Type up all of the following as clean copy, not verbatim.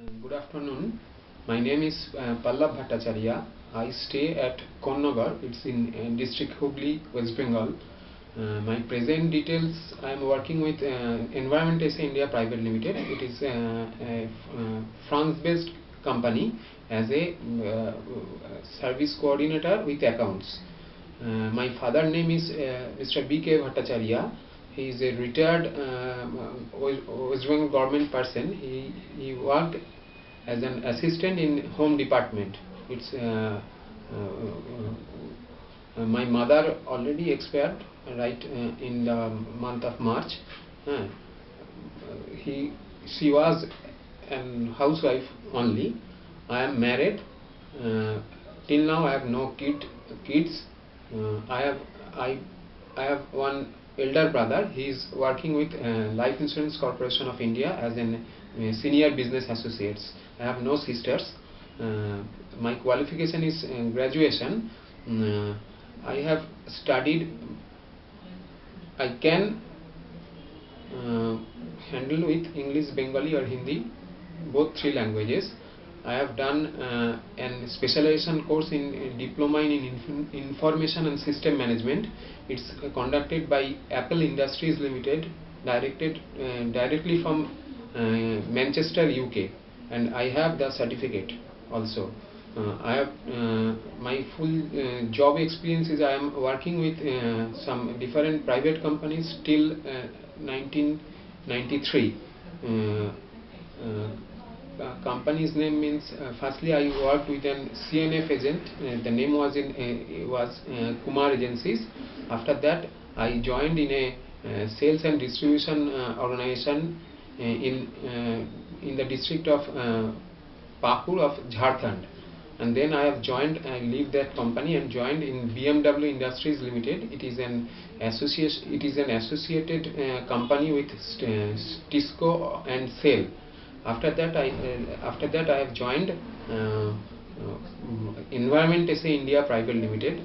Good afternoon. My name is Pallav Bhattacharya. I stay at Konnagar. It's in district Hooghly, West Bengal. My present details: I am working with Environment SA India Private Limited. It is a France-based company as a service coordinator with accounts. My father name is Mr. B.K. Bhattacharya. He is a retired West Bengal government person. He worked as an assistant in home department. It's my mother already expired right in the month of March. She was a housewife only. I am married. Till now I have no kids. I have one elder brother. He is working with Life Insurance Corporation of India as an senior business associates. I have no sisters. My qualification is graduation. I have studied. I can handle with English, Bengali or Hindi, both three languages. I have done an specialization course in diploma in information and system management. It's conducted by Apple Industries Limited, directly from Manchester, UK, and I have the certificate also. I have my full job experience is I am working with some different private companies till 1993. Company's name means firstly I worked with an CNF agent. The name was Kumar Agencies. After that I joined in a sales and distribution organization in the district of Pakur of Jharkhand, and then I have joined. I leave that company and joined in BMW Industries Limited. It is an associated company with Tisco and SAIL. After that I have joined Environment SA India Private Limited,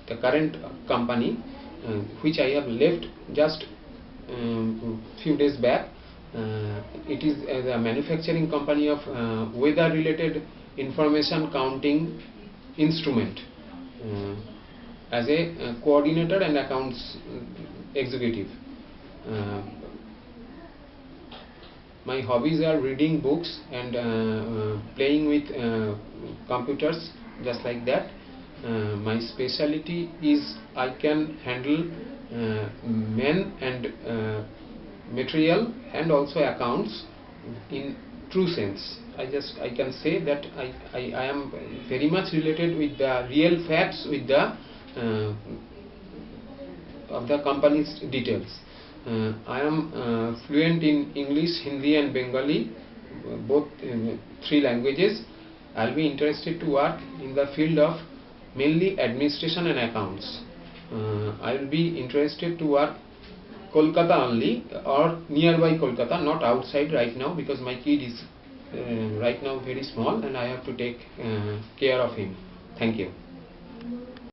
the current company, which I have left just few days back. It is a manufacturing company of weather related information counting instrument, as a coordinator and accounts executive. My hobbies are reading books and playing with computers, just like that. My specialty is I can handle men and material and also accounts in true sense. I can say that I am very much related with the real facts, with the of the company's details. I am fluent in English, Hindi and Bengali, both three languages. I'll be interested to work in the field of mainly administration and accounts. I will be interested to work Kolkata only or nearby Kolkata, not outside right now, because my kid is right now very small and I have to take care of him. Thank you.